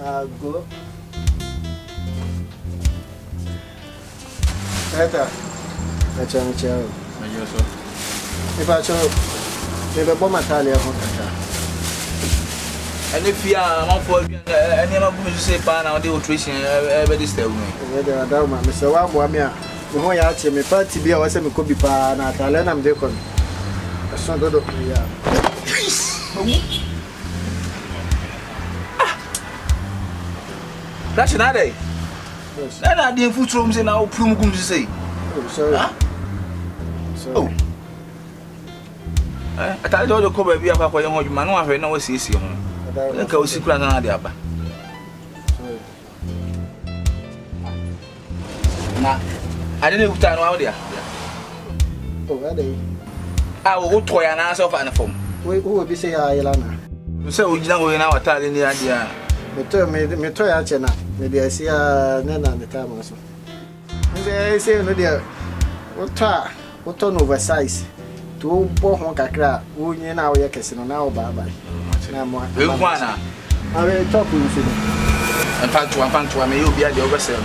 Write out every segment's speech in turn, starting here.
Go. Eta. Acha chao. Mayo so. Iba cho. Bebe bo matali ho kaka. And if you are not for any of them, you say, Pan, the alteration, everybody stay with me. Yeah, that man, Mr. Wamia. The whole yacht, me party be always a Kobe Pan, and I'm Decon. I saw the yeah. That's another day. Then I didn't put rooms in our plume to say. Oh, sorry. Oh. I thought all the cover be up for your home, man. I know what is here. Look how secret and the upper. Now, I didn't turn out there. Oh, are they? I will try and answer for an phone. Who will be say, Ilana? So, we know in our Italian idea. Me toy achena. Maybe I see a nana the time also. I say, no, dear. What on oversize? To poor Honkakra, who you now are kissing now, Baba. I will talk with you. In fact, I may be at the overseer.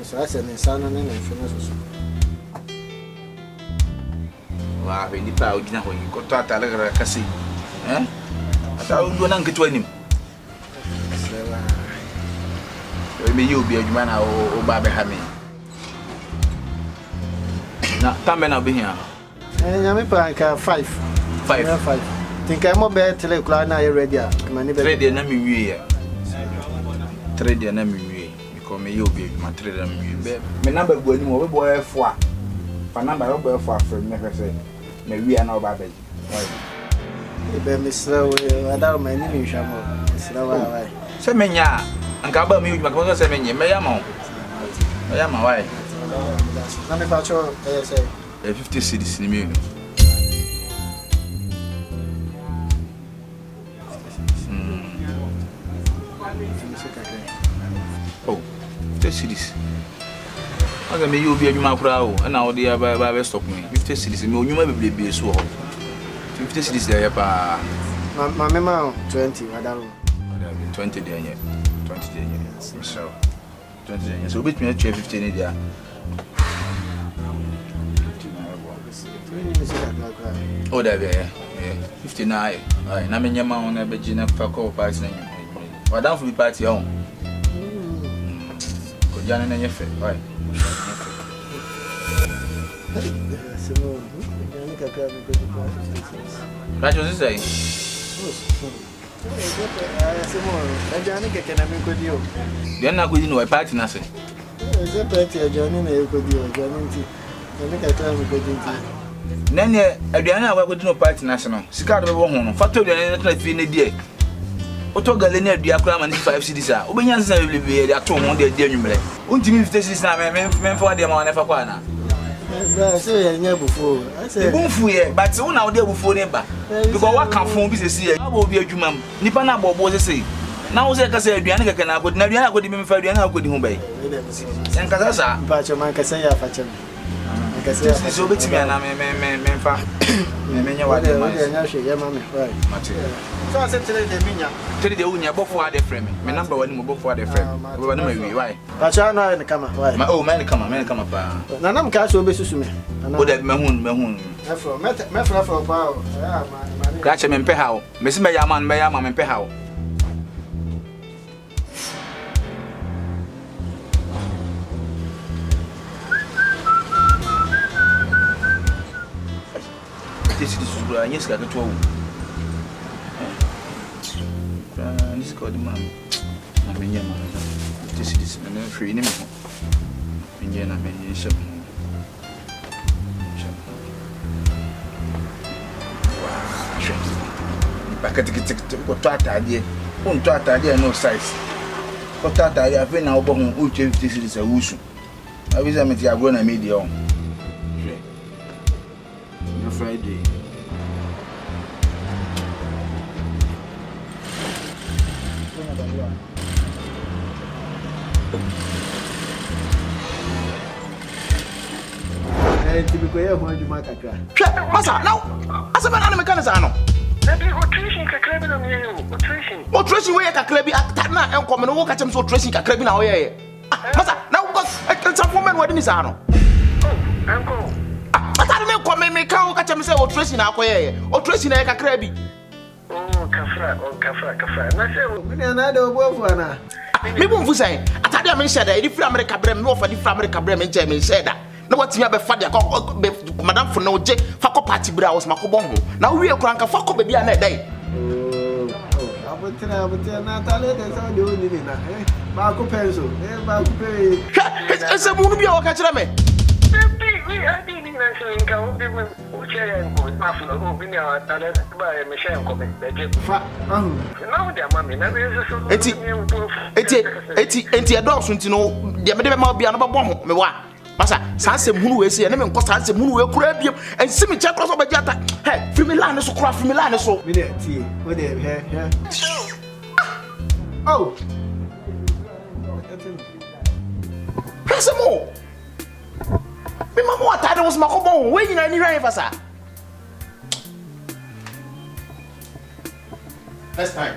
So I said, son, and then finish. Wow, when you plow, you know, when you got that, I can see. Eh? I thought you wouldn't get to him. Maybe you'll be a man or Baba Hammy. Now, come and I'll be here. And I'm a 5. Think I'm more better till I climb now. Ready? Ready, and I'm here. Trade and I'm here. Because you'll be my trade and my number going over boy for. For number over for never say. Maybe I know about it. Mr. I don't mind you, Shamo. Say, Menya, and Gabba me with my brother, say, Menya, I am my wife. Let me patch your say. 50 cities in the moon. Oh, 50 cities. I can make you be a human crowd, and now they are by stop me. 50 cities, and you may be so. 50 cities there, my mamma 20, I don't know. 20 days, 20 days, so 20 days. So, with me, 15 there. Oh, there, yeah. 59. I mean, your mount never gina for call party. Or down for the party home. Could Jan and your face, right? That was say. You're not good in a party, nothing. There's a party a journey, a good deal, journey. Nene, Adriana, I would no party national. Sicard of one, factory and let me dear. Otto Galena, Diacram and 5 cities are. Obedience will be at 2 1 day, dear number. Won't you if this is not meant for the amount of a corner? I say, I never before. I say, Boom, but soon out there before neighbor. Because what can phone business here? I will be a human. Nipana Bobo say. Now, I say, Adriana can I go, Nadia would even find Diana good home bay. And Casasa, but your man can say, I fetch him. So bit me and I'm far. What so I said today, the Mina. Today, the Unia before the frame. My number 1 before the frame. Why? But I know in the camera. My old man come up. None of cats will be to me. What that Mahon. Mefra for a power. Catch him in Pehao. Miss Mayaman, Mayam and Pehao. This is where I just got a 12. This is called the man. I mean, your man. This is free name. In I mean, shop. Back at the ticket, what that idea? Won't that idea no size. What that idea? I've been now born who changed this is a wushu. I wish I met you going to media on Friday. enti bi ko ye ho adwuma kakra. Hwe, masa, now. Asema na mekanisa ano. Alteration kakra bi na me alteration. Alteration we kakra bi atana enkom no wo ka chem so alteration kakra bi na wo ye. Masa, now go Sarfo men wadi ni sa ano. Oh, uncle. Atana me enkom me ka wo ka chem say alteration na akoye. Alteration na kakra bi. Oh, kafra. Na say Me na da obofu ana. Me bu mfu sai. Atade a me share da, e di free America brem, me wo fa di free America brem nche me share da. Na watimi abefa de madam for na oje fako party bra was makobo ho na wie kura nka fako be bia na dai abutina na tale de so de oni ni na ba ko penso ba ko pe ese mu no bia wo ka kire me we are dealing na so nka o be o chere nko na flo o bi ni a tale ba me share nko be je fa ahu na o de mama na be so eti e dog so ntino de me de ma bia no ba bo ho me wa Masa, sanse mhunu we se, ene nko sanse mhunu we kura biem. Ensi mi check cross obejata. Hey, Frimilane so kura Frimilane so. Me dey tie. We dey here. Oh. Pese mo. Me mama atade was makobo. We nyina ni hwan fasa. Next time.